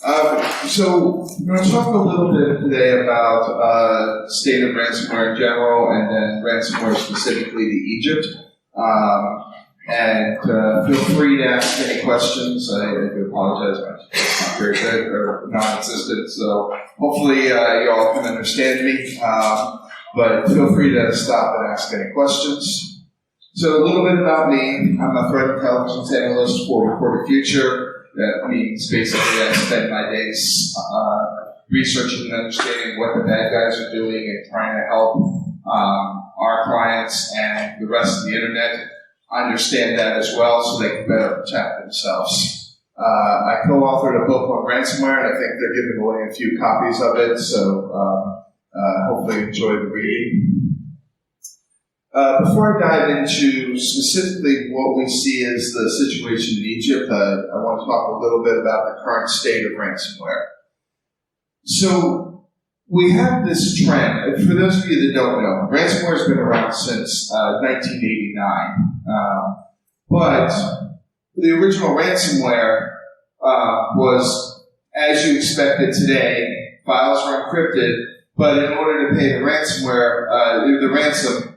So we're going to talk a little bit today about state of ransomware in general, and then ransomware specifically to Egypt. And feel free to ask any questions. I do apologize, it's not very good or non-existent, so hopefully you all can understand me. But feel free to stop and ask any questions. So a little bit about me. I'm a threat intelligence analyst for Reported Future. That means basically I spend my days researching and understanding what the bad guys are doing and trying to help our clients and the rest of the internet understand that as well so they can better protect themselves. I co-authored a book on ransomware, and I think they're giving away a few copies of it, so hopefully enjoy the reading. Before I dive into specifically what we see as the situation in Egypt, I want to talk a little bit about the current state of ransomware. So we have this trend. For those of you that don't know, ransomware has been around since 1989. But the original ransomware was, as you expected today, files were encrypted, but in order to pay the ransomware, the ransom,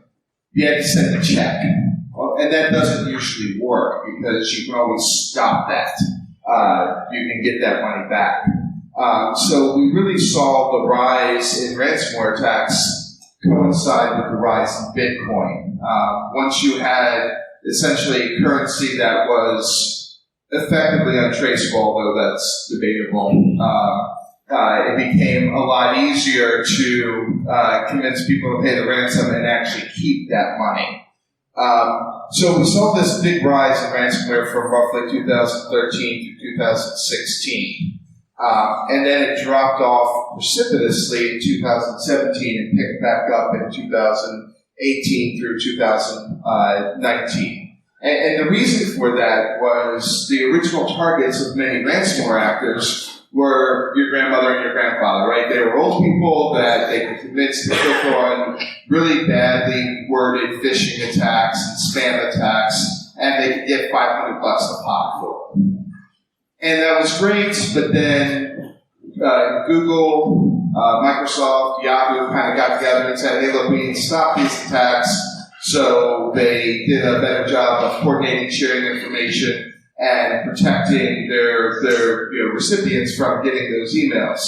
you had to send a check. And that doesn't usually work because you can always stop that. You can get that money back. So we really saw the rise in ransomware attacks coincide with the rise in Bitcoin. Once you had essentially currency that was effectively untraceable, although that's debatable, it became a lot easier to convince people to pay the ransom and actually keep that money. So we saw this big rise in ransomware from roughly 2013 to 2016. And then it dropped off precipitously in 2017 and picked back up in 2018 through 2019. And the reason for that was the original targets of many ransomware actors were your grandmother and your grandfather, right? They were old people that they could convince to click on really badly worded phishing attacks and spam attacks, and they could get $500 a pop for it. And that was great, but then Google, Microsoft, Yahoo kind of got together and said, hey, look, we need to stop these attacks. So they did a better job of coordinating, sharing information, and protecting their recipients from getting those emails.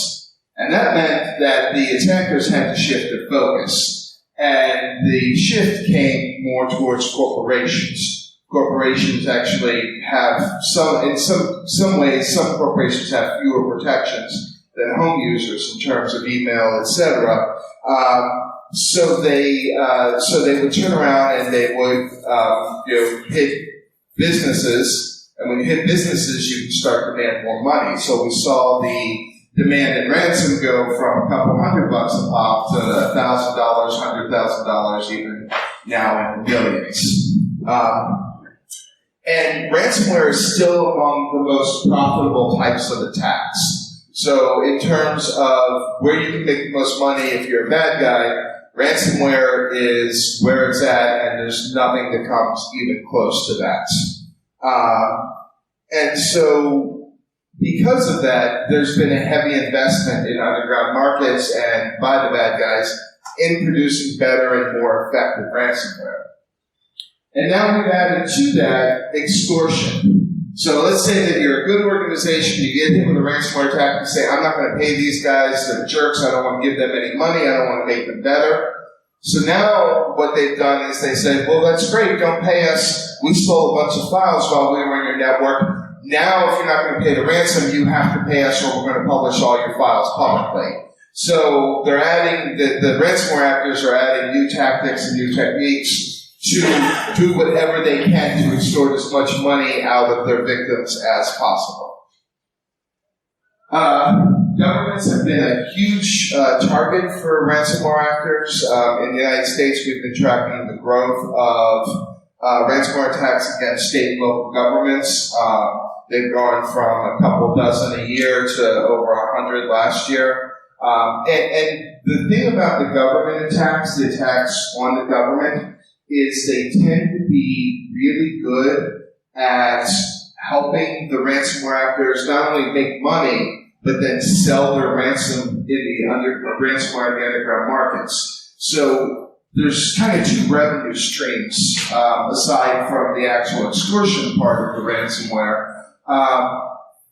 And that meant that the attackers had to shift their focus. And the shift came more towards corporations. Corporations actually have in some ways, some corporations have fewer protections than home users in terms of email, etc. So they would turn around and they would hit businesses. And when you hit businesses, you can start to demand more money. So we saw the demand in ransom go from a couple $100 a pop to $1,000, $100,000, even now in the millions. And ransomware is still among the most profitable types of attacks. So in terms of where you can make the most money if you're a bad guy, ransomware is where it's at, and there's nothing that comes even close to that. And so, because of that, there's been a heavy investment in underground markets and by the bad guys in producing better and more effective ransomware. And now we've added to that extortion. So let's say that you're a good organization, you get hit with a ransomware attack and say, I'm not going to pay these guys, they're jerks, I don't want to give them any money, I don't want to make them better. So now what they've done is they said, well, that's great, don't pay us. We stole a bunch of files while we were in your network. Now, if you're not going to pay the ransom, you have to pay us or we're going to publish all your files publicly. So they're adding, the ransomware actors are adding new tactics and new techniques to do whatever they can to extort as much money out of their victims as possible. Governments have been a huge target for ransomware actors. In the United States, we've been tracking the growth of ransomware attacks against state and local governments. They've gone from a couple dozen a year to over 100 last year. And the thing about the government attacks, the attacks on the government, is they tend to be really good at helping the ransomware actors not only make money, but then sell their ransom in the ransomware in the underground markets. So there's kind of two revenue streams aside from the actual extortion part of the ransomware.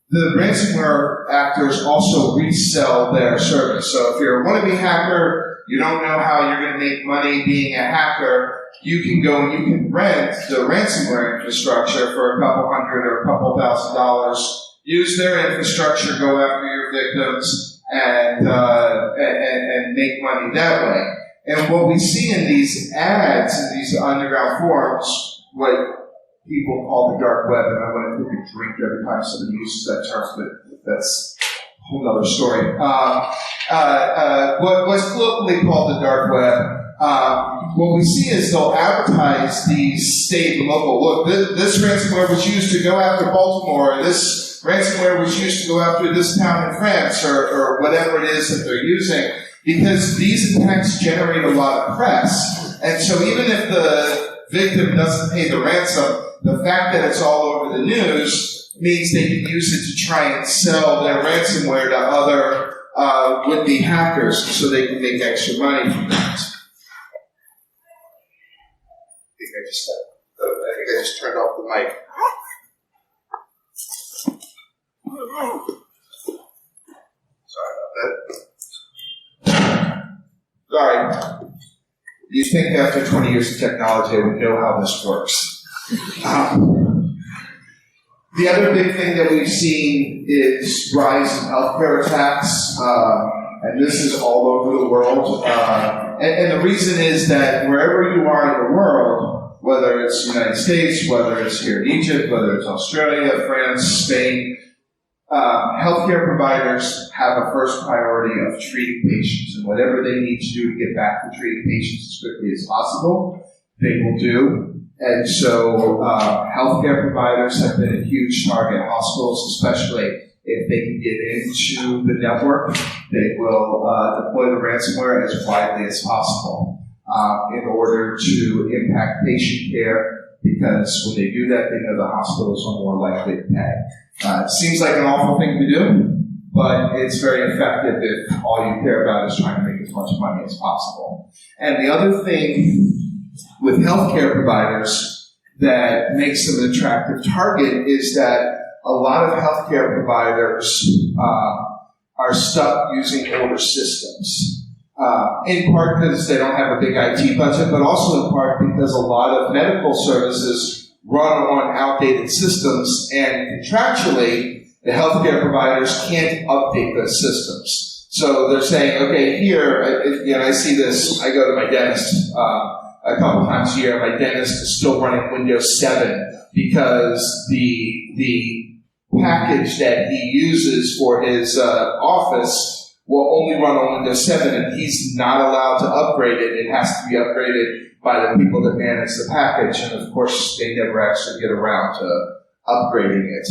The ransomware actors also resell their service. So if you're a wannabe hacker, you don't know how you're going to make money being a hacker, you can go and you can rent the ransomware infrastructure for a couple hundred or a couple $1,000s, use their infrastructure, go after your victims, and make money that way. And what we see in these ads, in these underground forums, what people call the dark web, and I want to take a drink every time somebody uses that term, but that's a whole other story. What's colloquially called the dark web, what we see is they'll advertise these state and local, look, this ransomware was used to go after Baltimore, or this ransomware was used to go after this town in France, or whatever it is that they're using, because these attacks generate a lot of press. And so even if the victim doesn't pay the ransom, the fact that it's all over the news means they can use it to try and sell their ransomware to other would-be hackers so they can make extra money from that. I think I just turned off the mic. Sorry about that. Sorry. You think after 20 years of technology I would know how this works. The other big thing that we've seen is rise in healthcare attacks, and this is all over the world. And the reason is that wherever you are in the world, whether it's the United States, whether it's here in Egypt, whether it's Australia, France, Spain, healthcare providers have a first priority of treating patients, and whatever they need to do to get back to treating patients as quickly as possible, they will do. And so healthcare providers have been a huge target. Hospitals, especially if they can get into the network, they will deploy the ransomware as widely as possible in order to impact patient care, because when they do that, they know the hospitals are more likely to pay. It seems like an awful thing to do, but it's very effective if all you care about is trying to make as much money as possible. And the other thing with healthcare providers that makes them an attractive target is that a lot of healthcare providers are stuck using older systems. In part because they don't have a big IT budget, but also in part because a lot of medical services run on outdated systems, and contractually, the healthcare providers can't update those systems. So they're saying, okay, here, I see this, I go to my dentist a couple times a year, my dentist is still running Windows 7 because the package that he uses for his office will only run on Windows 7, and he's not allowed to upgrade it. It has to be upgraded by the people that manage the package, and of course, they never actually get around to upgrading it.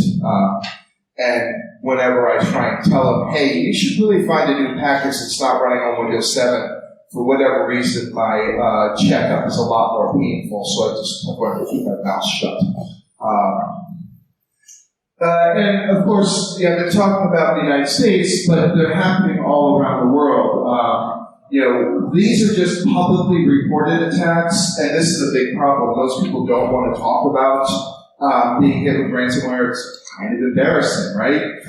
And whenever I try and tell them, hey, you should really find a new package that's not running on Windows 7, for whatever reason, my checkup is a lot more painful, so I'm going to keep my mouth shut. And of course, they're talking about the United States, but they're happening all around the world. These are just publicly reported attacks, and this is a big problem. Most people don't want to talk about being hit with ransomware. It's kind of embarrassing, right?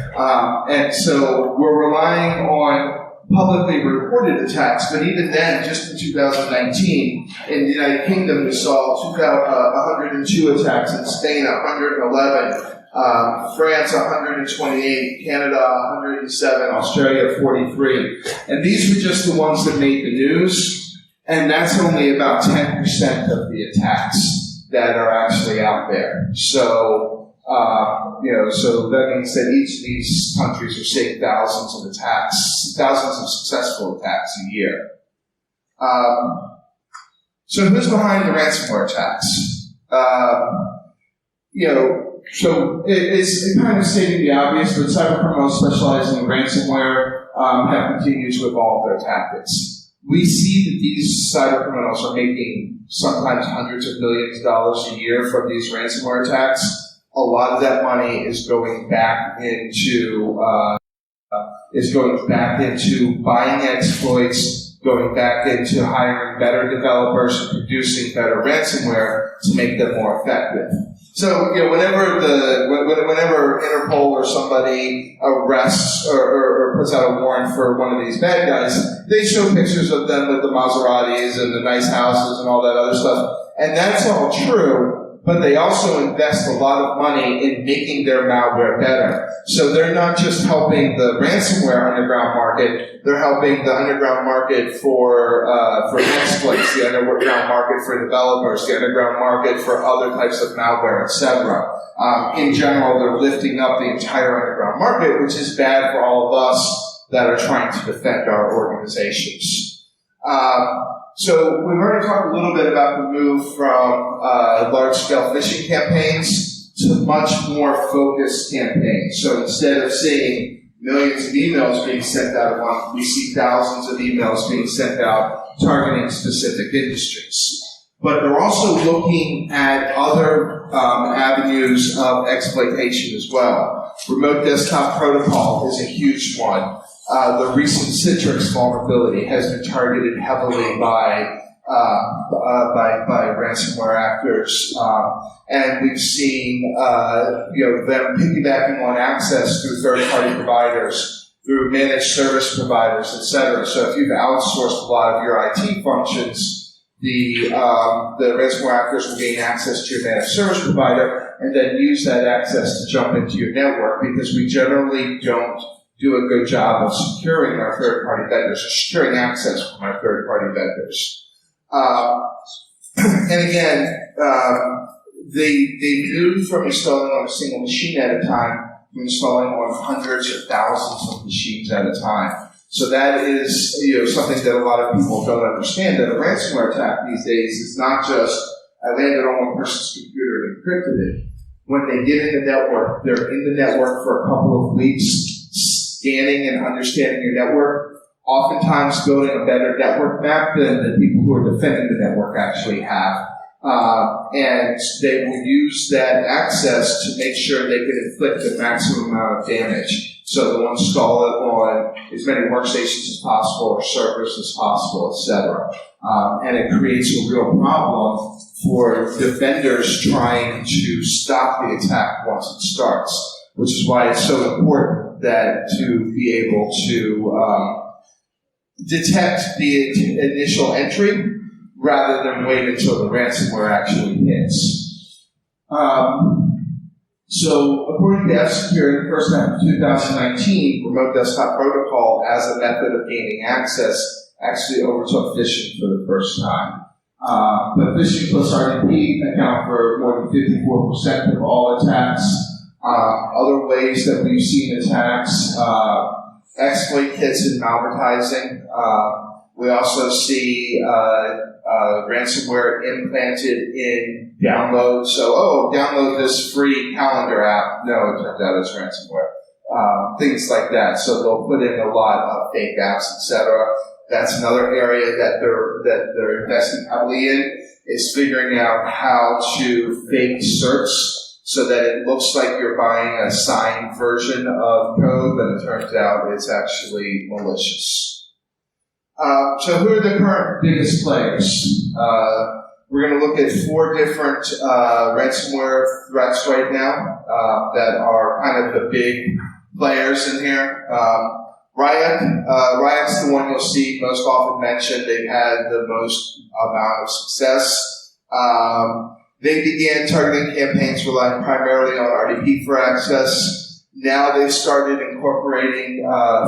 And so we're relying on publicly reported attacks, but even then, just in 2019, in the United Kingdom, we saw 102 attacks, in Spain 111, France 128, Canada 107, Australia 43. And these were just the ones that made the news, and that's only about 10% of the attacks that are actually out there. So, so that means that each of these countries are seeing thousands of attacks, thousands of successful attacks a year. So who's behind the ransomware attacks? So it's kind of stating the obvious, but cybercriminals specializing in ransomware have continued to evolve their tactics. We see that these cybercriminals are making sometimes hundreds of millions of dollars a year from these ransomware attacks. A lot of that money is going back into is going back into buying exploits, going back into hiring better developers and producing better ransomware to make them more effective. So, whenever Interpol or somebody arrests or puts out a warrant for one of these bad guys, they show pictures of them with the Maseratis and the nice houses and all that other stuff. And that's all true, but they also invest a lot of money in making their malware better. So they're not just helping the ransomware underground market, they're helping the underground market for exploits, the underground market for developers, the underground market for other types of malware, etc. In general, they're lifting up the entire underground market, which is bad for all of us that are trying to defend our organizations. So we've already talked a little bit about the move from large-scale phishing campaigns to much more focused campaigns. So instead of seeing millions of emails being sent out a month, we see thousands of emails being sent out targeting specific industries. But they're also looking at other avenues of exploitation as well. Remote desktop protocol is a huge one. The recent Citrix vulnerability has been targeted heavily by ransomware actors, and we've seen them piggybacking on access through third-party providers, through managed service providers, etc. So if you've outsourced a lot of your IT functions, the ransomware actors will gain access to your managed service provider and then use that access to jump into your network, because we generally don't do a good job of securing our third-party vendors, or securing access from our third-party vendors. And again, they moved from installing on a single machine at a time to installing on hundreds or thousands of machines at a time. So that is something that a lot of people don't understand, that a ransomware attack these days is not just, I landed on one person's computer and encrypted it. When they get in the network, they're in the network for a couple of weeks, scanning and understanding your network, oftentimes building a better network map than the people who are defending the network actually have. And they will use that access to make sure they can inflict the maximum amount of damage. So they'll install it on as many workstations as possible or servers as possible, etc. And it creates a real problem for defenders trying to stop the attack once it starts, which is why it's so important that to be able to detect the initial entry rather than wait until the ransomware actually hits. So, according to F-Secure, in the first half of 2019, remote desktop protocol as a method of gaining access actually overtook phishing for the first time. But phishing plus RDP account for more than 54% of all attacks. Other ways that we've seen attacks, exploit kits and malvertising. We also see ransomware implanted in download. So, download this free calendar app. No, it turns out it's ransomware. Things like that. So they'll put in a lot of fake apps, etc. That's another area that they're investing heavily in, is figuring out how to fake certs so that it looks like you're buying a signed version of code, but it turns out it's actually malicious. So who are the current biggest players? We're going to look at 4 different ransomware threats right now that are kind of the big players in here. Riot's the one you'll see most often mentioned. They've had the most amount of success. They began targeting campaigns relying primarily on RDP for access. Now they've started incorporating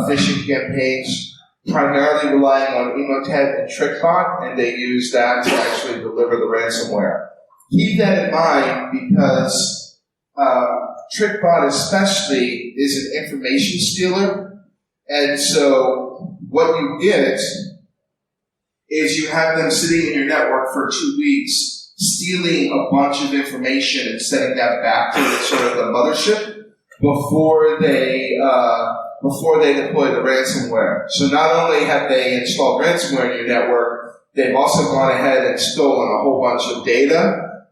phishing campaigns, primarily relying on Emotet and TrickBot, and they use that to actually deliver the ransomware. Keep that in mind, because TrickBot especially is an information stealer, and so what you get is you have them sitting in your network for 2 weeks, stealing a bunch of information and sending that back to sort of the mothership before they deploy the ransomware. So not only have they installed ransomware in your network, they've also gone ahead and stolen a whole bunch of data,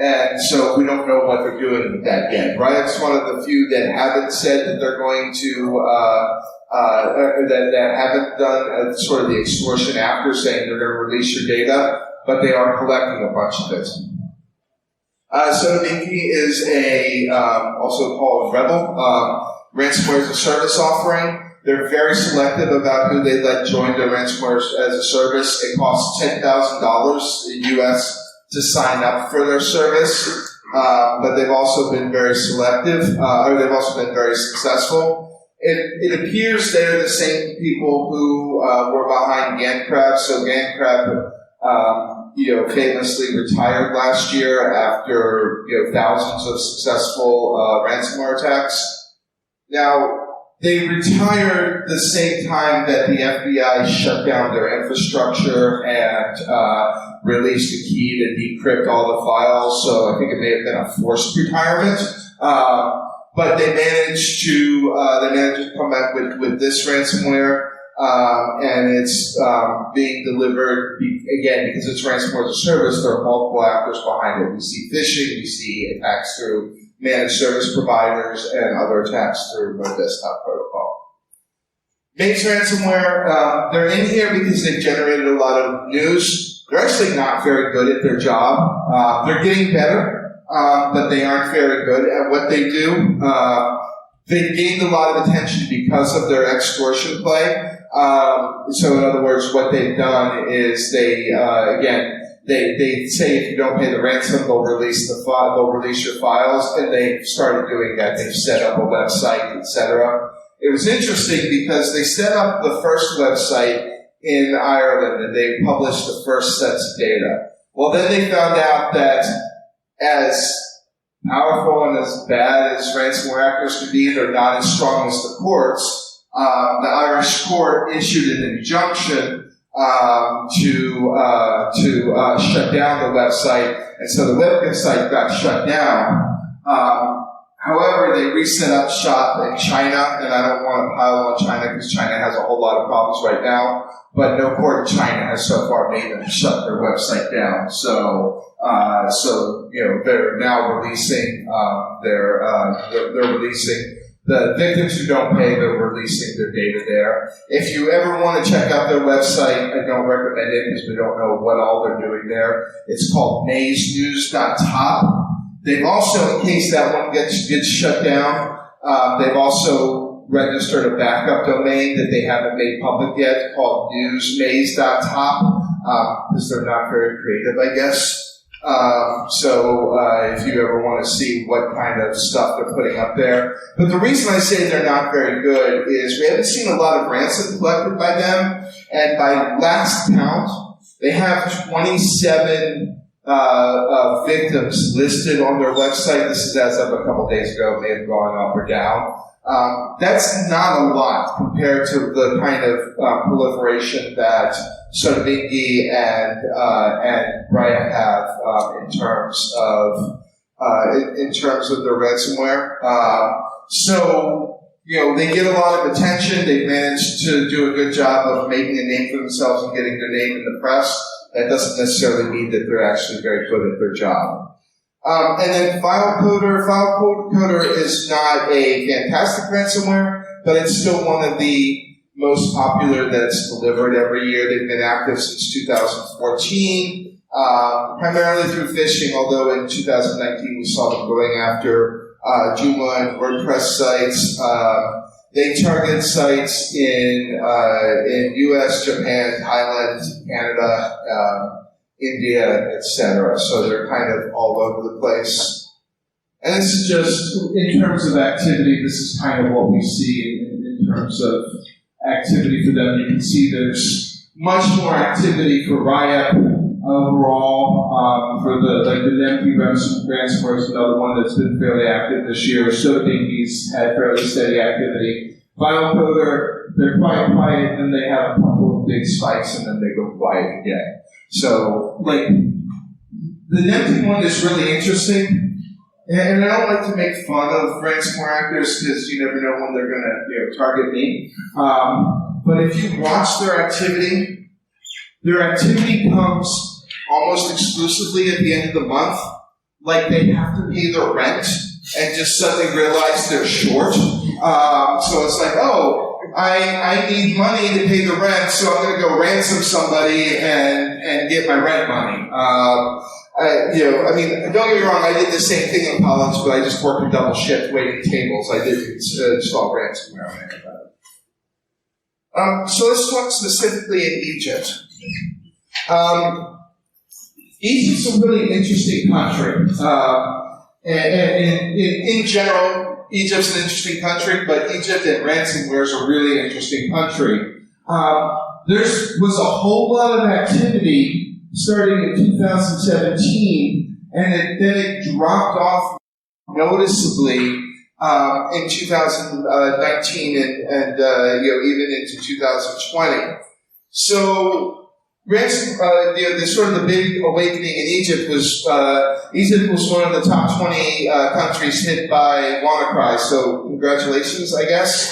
And so we don't know what they're doing with that yet. Riot's one of the few that haven't said that they're going to, that haven't done sort of the extortion after saying they're going to release your data, but they are collecting a bunch of it. Sodabinki is also called Rebel, ransomware as a service offering. They're very selective about who they let join their ransomware as a service. It costs $10,000 in US to sign up for their service, but they've also been very selective, or they've also been very successful. It appears they're the same people who were behind GandCrab. So GandCrab, famously retired last year after thousands of successful ransomware attacks. Now, they retired the same time that the FBI shut down their infrastructure and released a key to decrypt all the files. So I think it may have been a forced retirement. But they managed to come back with this ransomware, and it's being delivered again because it's ransomware as a service. There are multiple actors behind it. We see phishing, we see attacks through managed service providers, and other attacks through the desktop protocol. Base ransomware, they're in here because they've generated a lot of news. They're actually not very good at their job. They're getting better, but they aren't very good at what they do. They've gained a lot of attention because of their extortion play. So in other words, what they've done is they say if you don't pay the ransom, they'll release your files, and they've started doing that. They've set up a website, etc. It was interesting because they set up the first website in Ireland, and they published the first sets of data. Well, then they found out that as powerful and as bad as ransomware actors can be, they're not as strong as the courts. The Irish court issued an injunction to shut down the website, and so the website got shut down. However, they reset up shop in China, and I don't want to pile on China because China has a whole lot of problems right now, but no court in China has so far made them shut their website down. So they're now releasing they're releasing the victims who don't pay, they're releasing their data there. If you ever want to check out their website, I don't recommend it because we don't know what all they're doing there. It's called mazenews.top. They've also, in case that one gets shut down, they've also registered a backup domain that they haven't made public yet called newsmaze.top because they're not very creative, I guess. If you ever want to see what kind of stuff they're putting up there. But the reason I say they're not very good is we haven't seen a lot of ransom collected by them, and by last count, they have 27 victims listed on their website. This is as of a couple days ago. It may have gone up or down. That's not a lot compared to the kind of proliferation that Sodabinki and Riot have in terms of their ransomware. They get a lot of attention. They've managed to do a good job of making a name for themselves and getting their name in the press. That doesn't necessarily mean that they're actually very good at their job. And then FileCoder. FileCoder is not a fantastic ransomware, but it's still one of the most popular that's delivered every year. They've been active since 2014, primarily through phishing, although in 2019 we saw them going after Joomla and WordPress sites. They target sites in US, Japan, Thailand, Canada, India, etc. So they're kind of all over the place. And this is just, in terms of activity, this is kind of what we see in terms of activity for them. You can see there's much more activity for Riot overall. For the NemKey ransomware is another one that's been fairly active this year. Sodabinki's had fairly steady activity. FileCoder, they're quite quiet, and they have a couple of big spikes, and then they go quiet again. So, the NemKey one is really interesting. And I don't like to make fun of ransomware actors because you never know when they're going to target me. But if you watch their activity comes almost exclusively at the end of the month. like they have to pay their rent and just suddenly realize they're short. So it's like, oh, I need money to pay the rent, so I'm going to go ransom somebody and get my rent money. Don't get me wrong, I did the same thing in college, but I just worked a double shift waiting tables. I didn't install ransomware on anybody. So let's talk specifically in Egypt. Egypt's a really interesting country. In general, Egypt's an interesting country, but Egypt and ransomware is a really interesting country. There was a whole lot of activity starting in 2017, and then it dropped off noticeably in 2019 and even into 2020. So the sort of the big awakening in Egypt was one of the top 20 countries hit by WannaCry. So congratulations, I guess.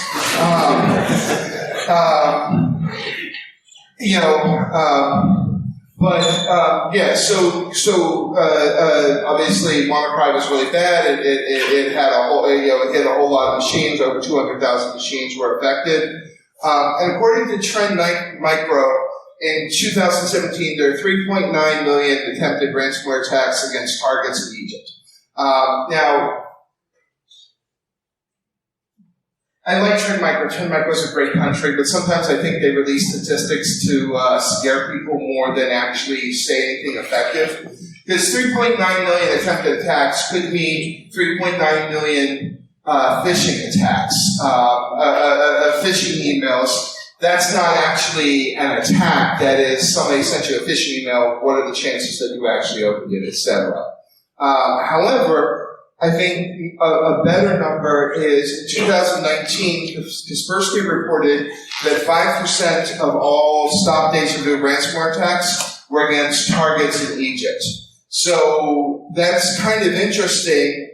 Obviously WannaCry was really bad. It had it hit a whole lot of machines. Over 200,000 machines were affected. And according to Trend Micro, in 2017, there are 3.9 million attempted ransomware attacks against targets in Egypt. Now, I like Trend Micro. Trend Micro is a great country, but sometimes I think they release statistics to scare people more than actually say anything effective. Because 3.9 million attempted attacks could mean 3.9 million phishing attacks, phishing emails. That's not actually an attack. That is, somebody sent you a phishing email. What are the chances that you actually opened it, etc. However, I think a better number is in 2019, Kaspersky reported that 5% of all stop deja vu ransomware attacks were against targets in Egypt. So that's kind of interesting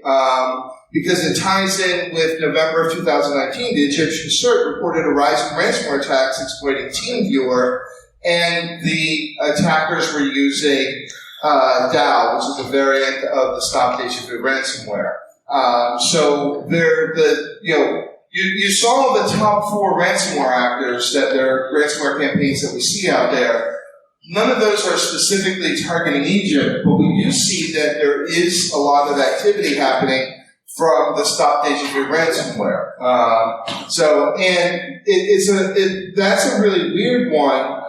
because it ties in with November of 2019. The Egyptian CERT reported a rise in ransomware attacks exploiting TeamViewer, and the attackers were using DAO, which is a variant of the Stop Deja Vu ransomware. So you saw the top 4 ransomware actors that their ransomware campaigns that we see out there. None of those are specifically targeting Egypt, but we do see that there is a lot of activity happening from the Stop Deja Vu ransomware. That's a really weird one.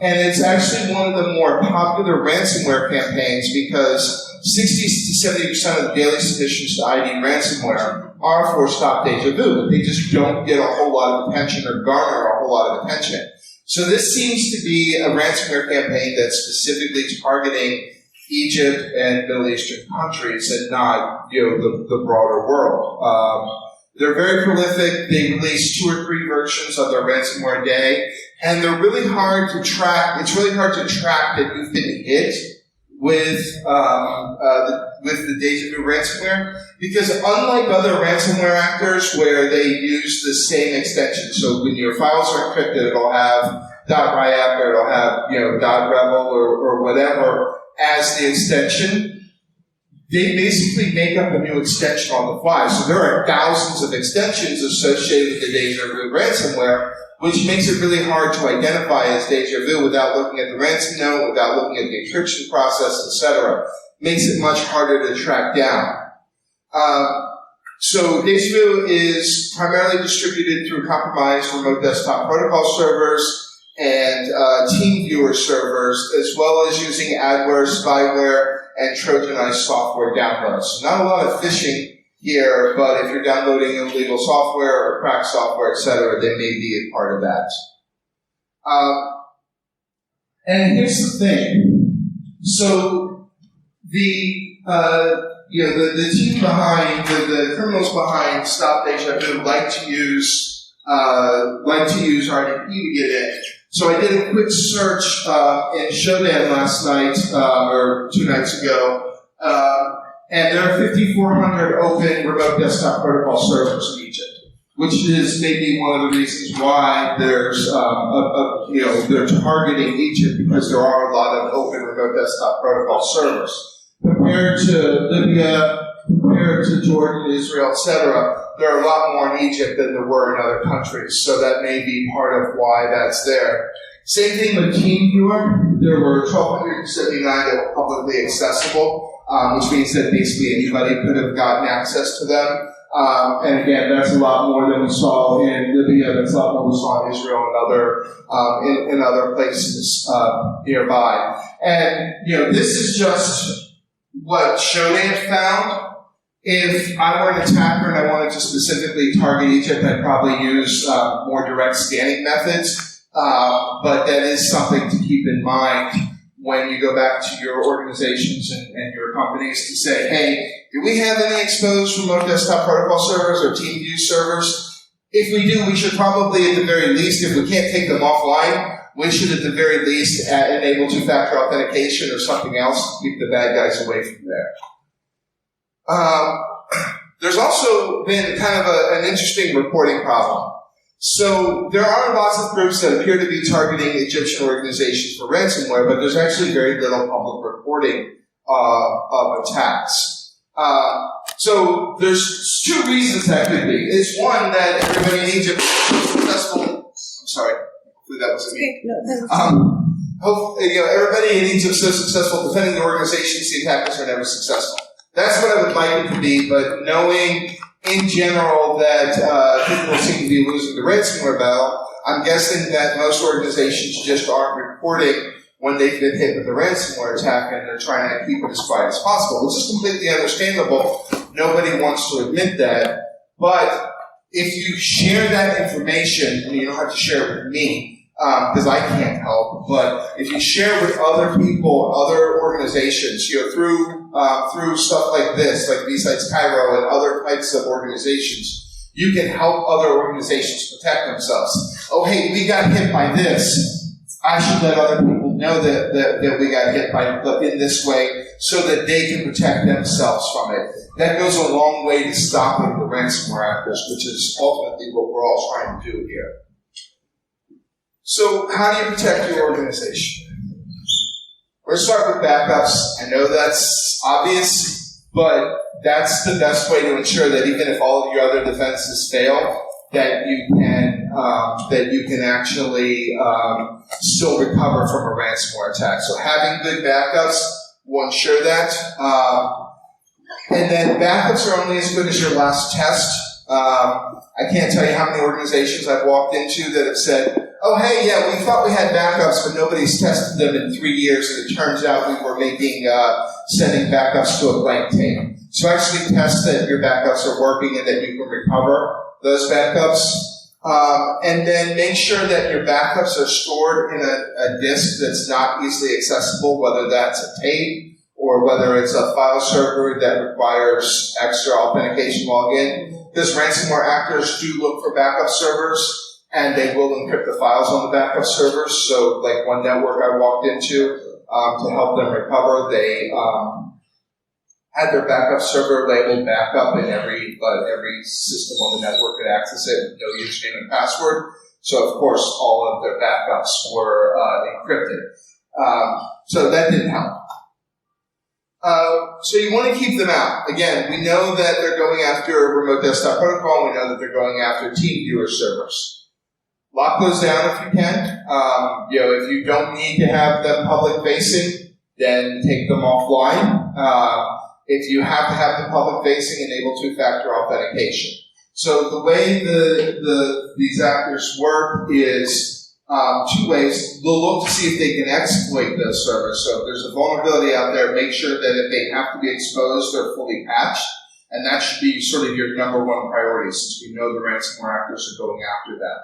And it's actually one of the more popular ransomware campaigns because 60 to 70% of the daily submissions to ID ransomware are for Stop Deja Vu, but they just don't get a whole lot of attention or garner a whole lot of attention. So this seems to be a ransomware campaign that's specifically targeting Egypt and Middle Eastern countries and not, the broader world. They're very prolific. They release 2 or 3 versions of their ransomware a day, and they're really hard to track. It's really hard to track that you've been hit with the Deja Vu ransomware, because unlike other ransomware actors where they use the same extension, so when your files are encrypted, it'll have .riak or it'll have .rebel or whatever as the extension. They basically make up a new extension on the fly. So there are thousands of extensions associated with the Deja Vu ransomware, which makes it really hard to identify as Deja Vu without looking at the ransom note, without looking at the encryption process, etc. Makes it much harder to track down. So Deja Vu is primarily distributed through compromised remote desktop protocol servers and TeamViewer servers, as well as using adware, spyware, and Trojanized software downloads. So not a lot of phishing here, but if you're downloading illegal software or cracked software, etc., they may be a part of that. And here's the thing. So the team behind the criminals behind Stop Deja Vu like to use RDP to get in. So I did a quick search in Shodan last night, or 2 nights ago, and there are 5,400 open remote desktop protocol servers in Egypt, which is maybe one of the reasons why there's, they're targeting Egypt, because there are a lot of open remote desktop protocol servers. compared to Libya, compared to Jordan, Israel, etc., there are a lot more in Egypt than there were in other countries. So that may be part of why that's there. Same thing with TeamViewer. There were 1,279 that were publicly accessible, which means that basically anybody could have gotten access to them. And again, that's a lot more than we saw in Libya. That's a lot more we saw in Israel and in other places nearby. And this is just what Shodan found. If I were an attacker and I wanted to specifically target Egypt, I'd probably use more direct scanning methods. But that is something to keep in mind when you go back to your organizations and your companies to say, hey, do we have any exposed remote desktop protocol servers or TeamView servers? If we do, we should probably, at the very least, if we can't take them offline, we should at the very least enable two-factor authentication or something else to keep the bad guys away from there. There's also been kind of an interesting reporting problem. So there are lots of groups that appear to be targeting Egyptian organizations for ransomware, but there's actually very little public reporting of attacks. So there's two reasons that could be. It's one that everybody in Egypt is successful. I'm sorry, hopefully that wasn't me. Everybody in Egypt is so successful defending the organizations, the attackers are never successful. That's what I would like it to be, but knowing in general that people seem to be losing the ransomware battle, I'm guessing that most organizations just aren't reporting when they've been hit with a ransomware attack and they're trying to keep it as quiet as possible, which is completely understandable. Nobody wants to admit that. But if you share that information, and you don't have to share it with me, because I can't help, but if you share with other people, other organizations, through stuff like this, like BSides Cairo and other types of organizations, you can help other organizations protect themselves. Oh, hey, we got hit by this. I should let other people know that we got hit in this way so that they can protect themselves from it. That goes a long way to stopping the ransomware actors, which is ultimately what we're all trying to do here. So how do you protect your organization? We're going to start with backups. I know that's obvious, but that's the best way to ensure that even if all of your other defenses fail, that you can actually still recover from a ransomware attack. So having good backups will ensure that. And then backups are only as good as your last test. I can't tell you how many organizations I've walked into that have said, oh, hey, yeah, we thought we had backups, but nobody's tested them in 3 years, and it turns out we were sending backups to a blank tape. So actually test that your backups are working and that you can recover those backups. And then make sure that your backups are stored in a disk that's not easily accessible, whether that's a tape or whether it's a file server that requires extra authentication login. Because ransomware actors do look for backup servers, and they will encrypt the files on the backup servers. So, like one network I walked into to help them recover, they had their backup server labeled backup, and every system on the network could access it with no username and password. So, of course, all of their backups were encrypted. So that didn't help. So you want to keep them out. Again, we know that they're going after a remote desktop protocol. We know that they're going after TeamViewer servers. Lock those down if you can. If you don't need to have them public facing, then take them offline. If you have to have them public facing, enable two-factor authentication. So the way these actors work is two ways. They'll look to see if they can exploit those servers. So if there's a vulnerability out there, make sure that if they have to be exposed, they're fully patched. And that should be sort of your number one priority, since we know the ransomware actors are going after that.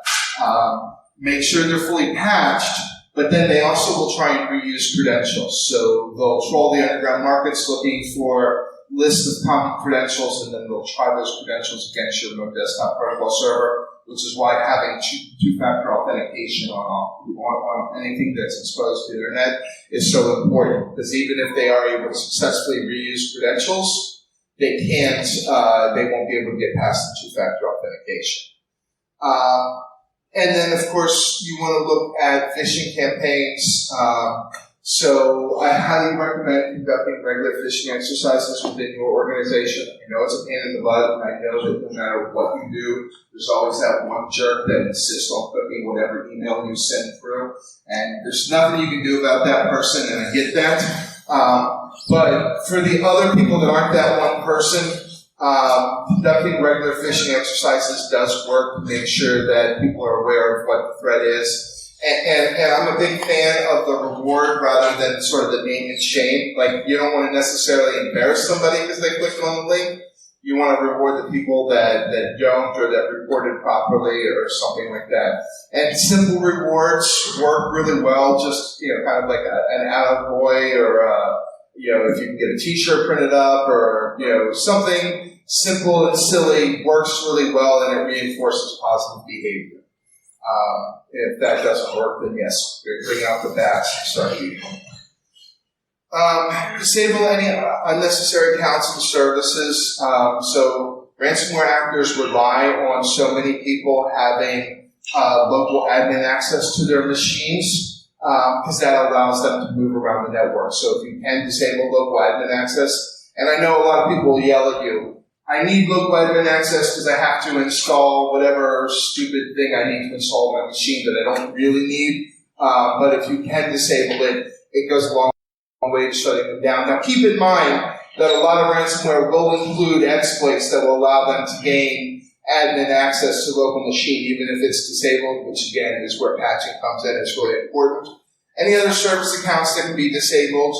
Make sure they're fully patched, but then they also will try and reuse credentials. So they'll troll the underground markets looking for lists of common credentials, and then they'll try those credentials against your remote desktop protocol server, which is why having two-factor authentication on anything that's exposed to the internet is so important. Because even if they are able to successfully reuse credentials, they won't be able to get past the two-factor authentication. And then, of course, you want to look at phishing campaigns. So I highly recommend conducting regular phishing exercises within your organization. I know it's a pain in the butt, and I know that no matter what you do, there's always that one jerk that insists on clicking whatever email you send through, and there's nothing you can do about that person, and I get that. But for the other people that aren't that one person, conducting regular phishing exercises does work to make sure that people are aware of what the threat is. And I'm a big fan of the reward rather than sort of the name and shame. Like, you don't want to necessarily embarrass somebody because they clicked on the link. You want to reward the people that don't or that reported properly or something like that. And simple rewards work really well, just, kind of like an attaboy or, if you can get a t-shirt printed up or, something simple and silly works really well and it reinforces positive behavior. If that doesn't work, then yes, bring out the bats and start eating them. Disable any unnecessary accounts and services. So ransomware actors rely on so many people having local admin access to their machines because that allows them to move around the network. So if you can disable local admin access, and I know a lot of people will yell at you, I need local admin access because I have to install whatever stupid thing I need to install on my machine that I don't really need. But if you can disable it, it goes a long way to shutting them down. Now keep in mind that a lot of ransomware will include exploits that will allow them to gain admin access to local machine, even if it's disabled, which again is where patching comes in. It's really important. Any other service accounts that can be disabled,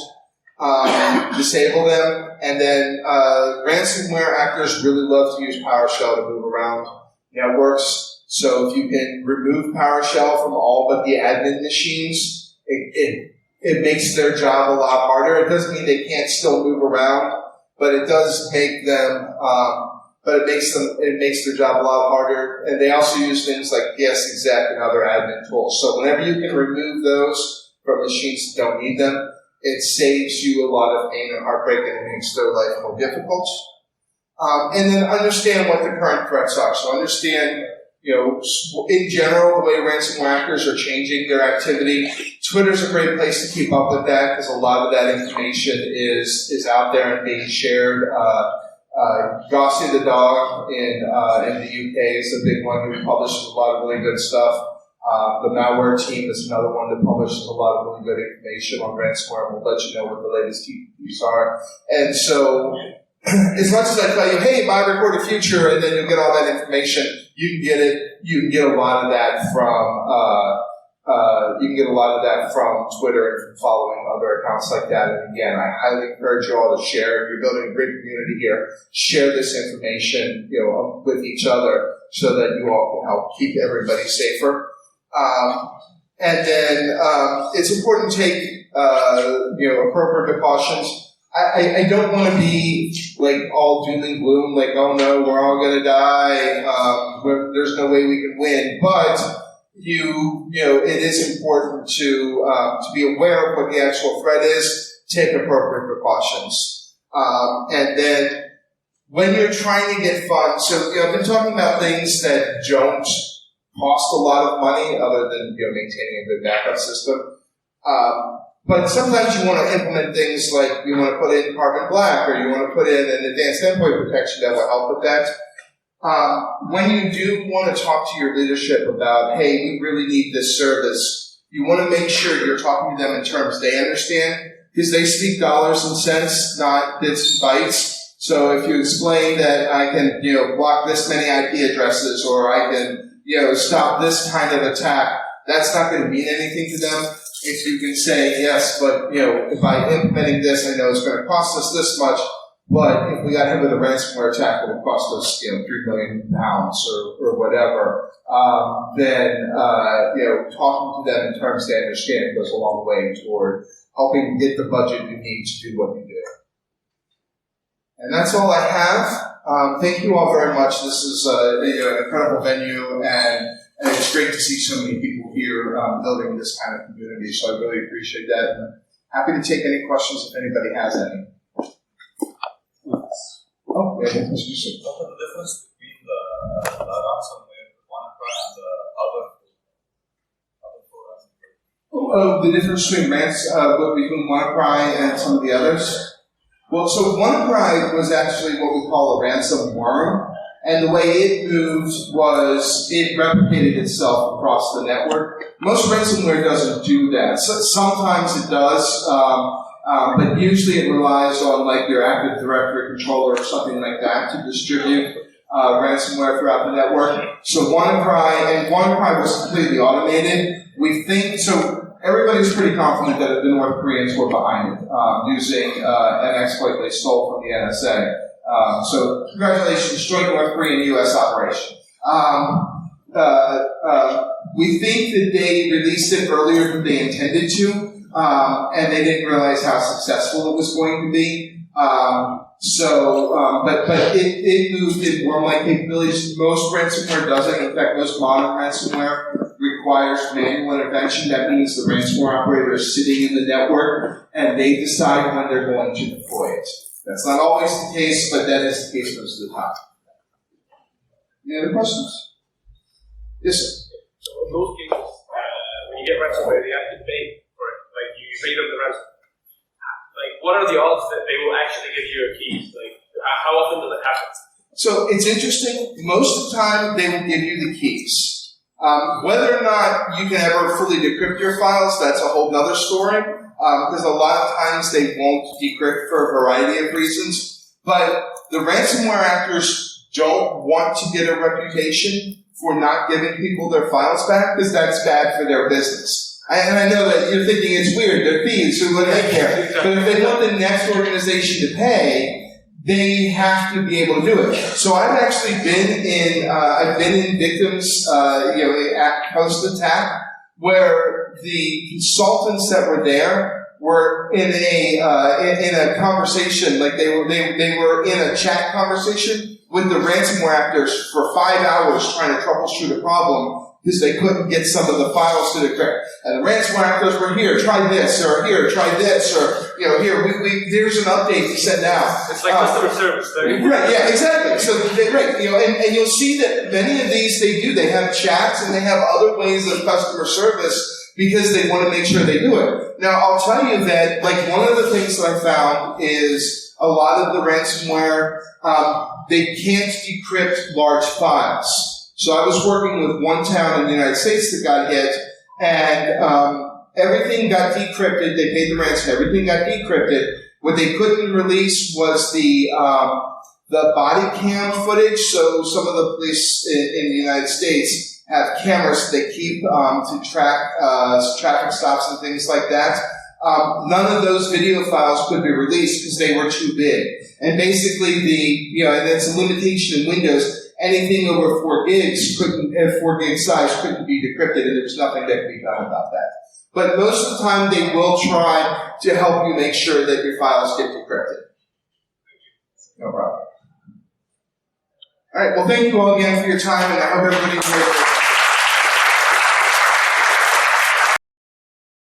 disable them. And then ransomware actors really love to use PowerShell to move around networks. So if you can remove PowerShell from all but the admin machines, it makes their job a lot harder. It doesn't mean they can't still move around, but it does make them, it makes their job a lot harder. And they also use things like BSexec and other admin tools. So whenever you can remove those from machines that don't need them, it saves you a lot of pain and heartbreak and it makes their life more difficult. And then understand what the current threats are. So understand, in general, the way ransomware actors are changing their activity. Twitter's a great place to keep up with that because a lot of that information is out there and being shared. Gossi the dog in the UK is a big one who publishes a lot of really good stuff. The malware team is another one that publishes a lot of really good information on ransomware, and we'll let you know what the latest TPPs are. And so, as much as I tell you, hey, buy Recorded Future, and then you'll get all that information, you can get a lot of that from Twitter and from following other accounts like that. And again, I highly encourage you all to share. If you're building a great community here, share this information, with each other so that you all can help keep everybody safer. And then it's important to take appropriate precautions. I don't want to be like all doom and gloom, like, oh no, we're all going to die. There's no way we can win. But it is important to be aware of what the actual threat is. Take appropriate precautions. And then when you're trying to get funds, so I've been talking about things that don't cost a lot of money other than maintaining a good backup system. But sometimes you want to implement things like you want to put in carbon black or you want to put in an advanced endpoint protection that will help with that. When you do want to talk to your leadership about, hey, we really need this service, you want to make sure you're talking to them in terms they understand because they speak dollars and cents, not bits and bytes. So if you explain that I can, block this many IP addresses or I can, stop this kind of attack, that's not going to mean anything to them. If you can say, yes, but, by implementing this, I know it's going to cost us this much, but if we got hit with a ransomware attack, it will cost us, £3 million or whatever, then, talking to them in terms they understand goes a long way toward helping get the budget you need to do what you do. And that's all I have. Thank you all very much. This is an incredible venue, and it's great to see so many people here building this kind of community. So I really appreciate that. And happy to take any questions if anybody has any. Oh, yeah, Mr. Yusuf. What's the difference between the ransomware one and the other four ransomware? know the difference between between WannaCry and some of the others? Well, so WannaCry was actually what we call a ransom worm, and the way it moved was it replicated itself across the network. Most ransomware doesn't do that. So sometimes it does, but usually it relies on like your Active Directory controller or something like that to distribute ransomware throughout the network. So WannaCry was completely automated. We think, so everybody's pretty confident that the North Koreans were behind it, using an exploit they stole from the NSA. So congratulations, joint North Korean-U.S. operation. We think that they released it earlier than they intended to, and they didn't realize how successful it was going to be. But it moved in worm-like capabilities. Most ransomware doesn't. In fact, most modern ransomware requires manual intervention. That means the ransomware operator is sitting in the network, and they decide when they're going to deploy it. That's not always the case, but that is the case most of the time. Any other questions? Yes, sir. So in those cases, when you get ransomware, they have to pay for it. Like you pay them the ransom. Like, what are the odds that they will actually give you your keys? Like, how often does it happen? So it's interesting. Most of the time, they will give you the keys. Whether or not you can ever fully decrypt your files, that's a whole other story. Because a lot of times they won't decrypt for a variety of reasons. But the ransomware actors don't want to get a reputation for not giving people their files back, because that's bad for their business. And I know that you're thinking it's weird, they're thieves, so what do they care? But if they want the next organization to pay, they have to be able to do it. So I've actually been in victims, at post-attack, where the consultants that were there were in a conversation, like they were in a chat conversation with the ransomware actors for 5 hours trying to troubleshoot a problem because they couldn't get some of the files to decrypt. And the ransomware actors were here, try this, or here, try this, or here, there's an update to send out. It's like customer service. Right, yeah, exactly. So and you'll see that many of these they have chats and they have other ways of customer service because they want to make sure they do it. Now, I'll tell you that, like, one of the things that I found is a lot of the ransomware, they can't decrypt large files. So I was working with one town in the United States that got hit, and everything got decrypted. They paid the ransom. Everything got decrypted. What they couldn't release was the body cam footage. So some of the police in the United States have cameras that they keep to track traffic stops and things like that. None of those video files could be released because they were too big. And basically and it's a limitation in Windows. Anything over 4 gigs at 4 gig size couldn't be decrypted, and there was nothing that could be done about that. But most of the time, they will try to help you make sure that your files get decrypted. No problem. All right. Well, thank you all again for your time, and I hope everybody enjoyed it.